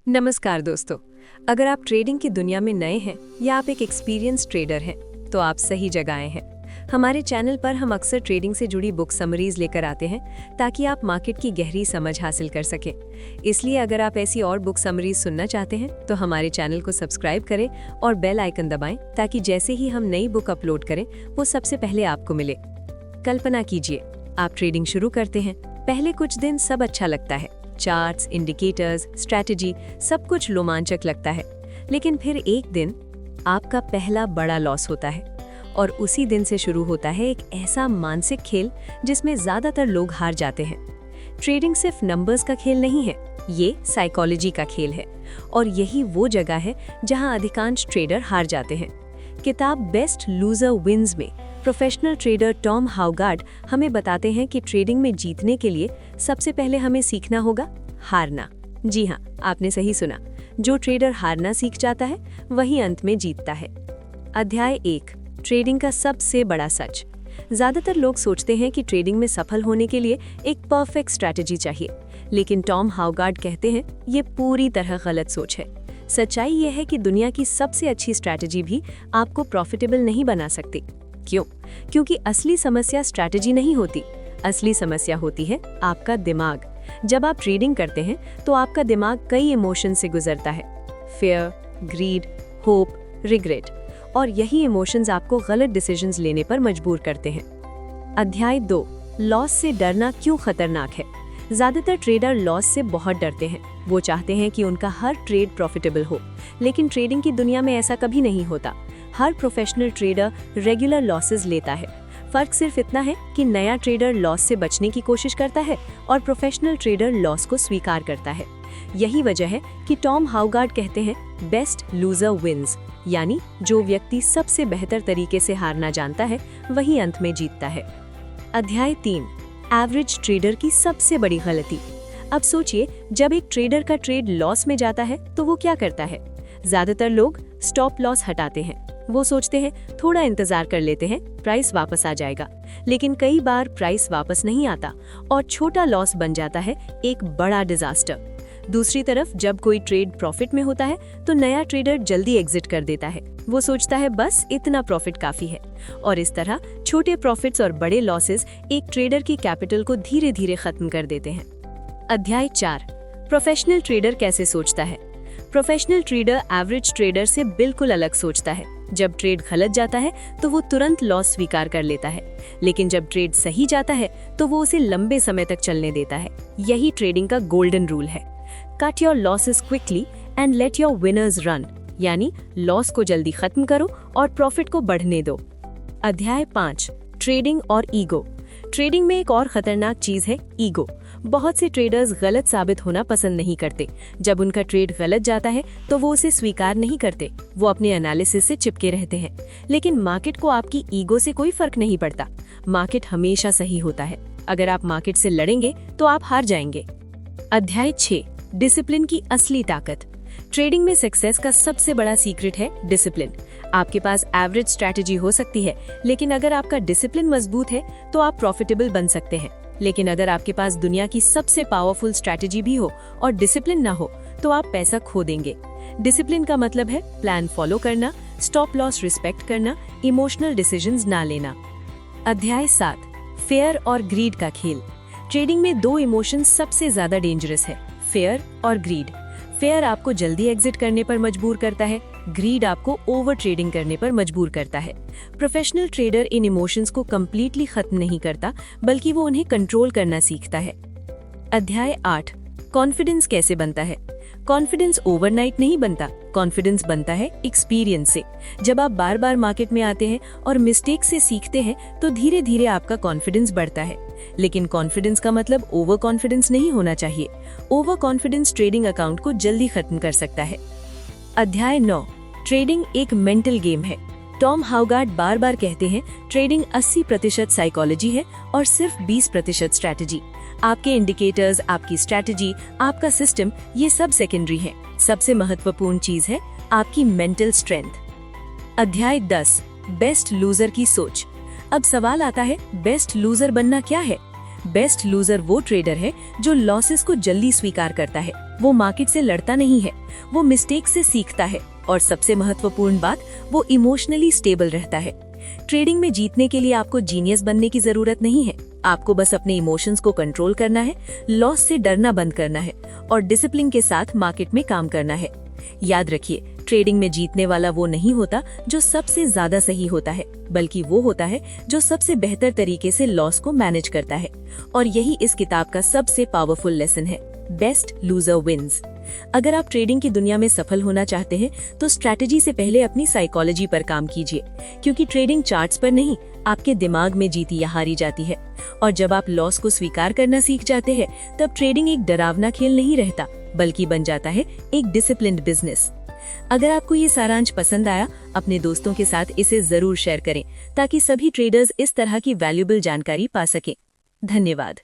नमस्कार दोस्तों। अगर आप ट्रेडिंग की दुनिया में नए हैं या आप एक एक्सपीरियंस ट्रेडर हैं तो आप सही जगह आए हैं। हमारे चैनल पर हम अक्सर ट्रेडिंग से जुड़ी बुक समरीज लेकर आते हैं ताकि आप मार्केट की गहरी समझ हासिल कर सकें। इसलिए अगर आप ऐसी और बुक समरीज सुनना चाहते हैं तो हमारे चैनल को सब्सक्राइब करें और बेल आइकन दबाएं ताकि जैसे ही हम नई बुक अपलोड करें वो सबसे पहले आपको मिले। कल्पना कीजिए, आप ट्रेडिंग शुरू करते हैं। पहले कुछ दिन सब अच्छा लगता है, चार्ट्स, इंडिकेटर्स, स्ट्रैटेजी, सब कुछ रोमांचक लगता है। लेकिन फिर एक दिन आपका पहला बड़ा लॉस होता है और उसी दिन से शुरू होता है एक ऐसा मानसिक खेल जिसमें ज्यादातर लोग हार जाते हैं। ट्रेडिंग सिर्फ नंबर्स का खेल नहीं है, ये साइकोलॉजी का खेल है और यही वो जगह है जहां अधिकांश ट्रेडर हार जाते हैं। किताब बेस्ट लूजर विन्स में प्रोफेशनल ट्रेडर टॉम हाउगार्ड हमें बताते हैं कि ट्रेडिंग में जीतने के लिए सबसे पहले हमें सीखना होगा हारना। जी हाँ, आपने सही सुना। जो ट्रेडर हारना सीख जाता है वही अंत में जीतता है। अध्याय 1, ट्रेडिंग का सबसे बड़ा सच। ज्यादातर लोग सोचते हैं कि ट्रेडिंग में सफल होने के लिए एक परफेक्ट स्ट्रैटेजी चाहिए, लेकिन टॉम हाउगार्ड कहते हैं ये पूरी तरह गलत सोच है। सच्चाई यह है कि दुनिया की सबसे अच्छी स्ट्रैटेजी भी आपको प्रॉफिटेबल नहीं बना सकती। क्यों? क्योंकि असली समस्या स्ट्रैटेजी नहीं होती, असली समस्या होती है आपका दिमाग। जब आप ट्रेडिंग करते हैं तो आपका दिमाग कई इमोशन से गुजरता है, फियर, ग्रीड, होप, रिग्रेट, और यही इमोशंस आपको गलत डिसीजंस लेने पर मजबूर करते हैं। अध्याय 2, लॉस से डरना क्यों खतरनाक है। ज्यादातर ट्रेडर लॉस से बहुत डरते हैं। वो चाहते हैं कि उनका हर ट्रेड प्रॉफिटेबल हो, लेकिन ट्रेडिंग की दुनिया में ऐसा कभी नहीं होता। हर प्रोफेशनल ट्रेडर रेगुलर लॉसेस लेता है। फर्क सिर्फ इतना है कि नया ट्रेडर लॉस से बचने की कोशिश करता है और प्रोफेशनल ट्रेडर लॉस को स्वीकार करता है। यही वजह है कि टॉम हाउगार्ड कहते हैं बेस्ट लूजर विन्स, यानी जो व्यक्ति सबसे बेहतर तरीके से हारना जानता है वही अंत में जीतता है। अध्याय 3, एवरेज ट्रेडर की सबसे बड़ी गलती। अब सोचिए, जब एक ट्रेडर का ट्रेड लॉस में जाता है तो वो क्या करता है? ज्यादातर लोग स्टॉप लॉस हटाते हैं। वो सोचते हैं थोड़ा इंतजार कर लेते हैं, प्राइस वापस आ जाएगा। लेकिन कई बार प्राइस वापस नहीं आता और छोटा लॉस बन जाता है एक बड़ा डिजास्टर। दूसरी तरफ जब कोई ट्रेड प्रॉफिट में होता है तो नया ट्रेडर जल्दी एग्जिट कर देता है। वो सोचता है बस इतना प्रॉफिट काफी है, और इस तरह छोटे प्रॉफिट्स और बड़े लॉसेस एक ट्रेडर की कैपिटल को धीरे धीरे खत्म कर देते हैं। अध्याय 4, प्रोफेशनल ट्रेडर कैसे सोचता है। प्रोफेशनल ट्रेडर एवरेज ट्रेडर से बिल्कुल अलग सोचता है। जब ट्रेड गलत जाता है तो वो तुरंत लॉस स्वीकार कर लेता है, लेकिन जब ट्रेड सही जाता है तो वो उसे लंबे समय तक चलने देता है। यही ट्रेडिंग का गोल्डन रूल है। Cut your losses quickly and let your winners run, यानी लॉस को जल्दी खत्म करो और प्रॉफिट को बढ़ने दो। अध्याय 5, ट्रेडिंग और ईगो। ट्रेडिंग में एक और खतरनाक चीज है ईगो। बहुत से ट्रेडर्स गलत साबित होना पसंद नहीं करते। जब उनका ट्रेड गलत जाता है तो वो उसे स्वीकार नहीं करते, वो अपने एनालिसिस से चिपके रहते हैं। लेकिन मार्केट को आपकी ईगो से कोई फर्क नहीं पड़ता। मार्केट हमेशा सही होता है। अगर आप मार्केट से लड़ेंगे तो आप हार जाएंगे। अध्याय 6, डिसिप्लिन की असली ताकत। ट्रेडिंग में सक्सेस का सबसे बड़ा सीक्रेट है डिसिप्लिन। आपके पास एवरेज स्ट्रैटेजी हो सकती है, लेकिन अगर आपका डिसिप्लिन मजबूत है तो आप प्रॉफिटेबल बन सकते हैं। लेकिन अगर आपके पास दुनिया की सबसे पावरफुल स्ट्रैटेजी भी हो और डिसिप्लिन ना हो तो आप पैसा खो देंगे। डिसिप्लिन का मतलब है प्लान फॉलो करना, स्टॉप लॉस रिस्पेक्ट करना, इमोशनल डिसीजंस ना लेना। अध्याय 7, फेयर और ग्रीड का खेल। ट्रेडिंग में दो इमोशंस सबसे ज्यादा डेंजरस है, फेयर और ग्रीड। फेयर आपको जल्दी एग्जिट करने पर मजबूर करता है, ग्रीड आपको ओवर ट्रेडिंग करने पर मजबूर करता है। प्रोफेशनल ट्रेडर इन इमोशंस को कंप्लीटली खत्म नहीं करता, बल्कि वो उन्हें कंट्रोल करना सीखता है। अध्याय 8, कॉन्फिडेंस कैसे बनता है। कॉन्फिडेंस ओवरनाइट नहीं बनता, कॉन्फिडेंस बनता है एक्सपीरियंस से। जब आप बार बार मार्केट में आते हैं और मिस्टेक से सीखते हैं तो धीरे धीरे आपका कॉन्फिडेंस बढ़ता है। लेकिन कॉन्फिडेंस का मतलब ओवर कॉन्फिडेंस नहीं होना चाहिए। ओवर कॉन्फिडेंस ट्रेडिंग अकाउंट को जल्दी खत्म कर सकता है। अध्याय 9, ट्रेडिंग एक मेंटल गेम है। टॉम हाउगार्ड बार बार कहते हैं ट्रेडिंग 80% साइकोलॉजी है और सिर्फ 20% स्ट्रैटेजी। आपके इंडिकेटर्स, आपकी स्ट्रैटेजी, आपका सिस्टम, ये सब सेकेंडरी है। सबसे महत्वपूर्ण चीज है आपकी मेंटल स्ट्रेंथ। अध्याय 10, बेस्ट लूजर की सोच। अब सवाल आता है, बेस्ट लूजर बनना क्या है? बेस्ट लूजर वो ट्रेडर है जो लॉसेस को जल्दी स्वीकार करता है। वो मार्केट से लड़ता नहीं है, वो मिस्टेक से सीखता है और सबसे महत्वपूर्ण बात, वो इमोशनली स्टेबल रहता है। ट्रेडिंग में जीतने के लिए आपको जीनियस बनने की जरूरत नहीं है, आपको बस अपने इमोशंस को कंट्रोल करना है, लॉस से डरना बंद करना है और डिसिप्लिन के साथ मार्केट में काम करना है। याद रखिए, ट्रेडिंग में जीतने वाला वो नहीं होता जो सबसे ज्यादा सही होता है, बल्कि वो होता है जो सबसे बेहतर तरीके से लॉस को मैनेज करता है। और यही इस किताब का सबसे पावरफुल लेसन है, बेस्ट लूजर विन्स। अगर आप ट्रेडिंग की दुनिया में सफल होना चाहते हैं तो स्ट्रैटेजी से पहले अपनी साइकोलॉजी पर काम कीजिए, क्योंकि ट्रेडिंग चार्ट्स पर नहीं, आपके दिमाग में जीती या हारी जाती है। और जब आप लॉस को स्वीकार करना सीख जाते हैं, तब ट्रेडिंग एक डरावना खेल नहीं रहता, बल्कि बन जाता है एक डिसिप्लिन्ड बिजनेस। अगर आपको ये सारांश पसंद आया, अपने दोस्तों के साथ इसे जरूर शेयर करें ताकि सभी ट्रेडर्स इस तरह की वैल्यूएबल जानकारी पा सकें। धन्यवाद।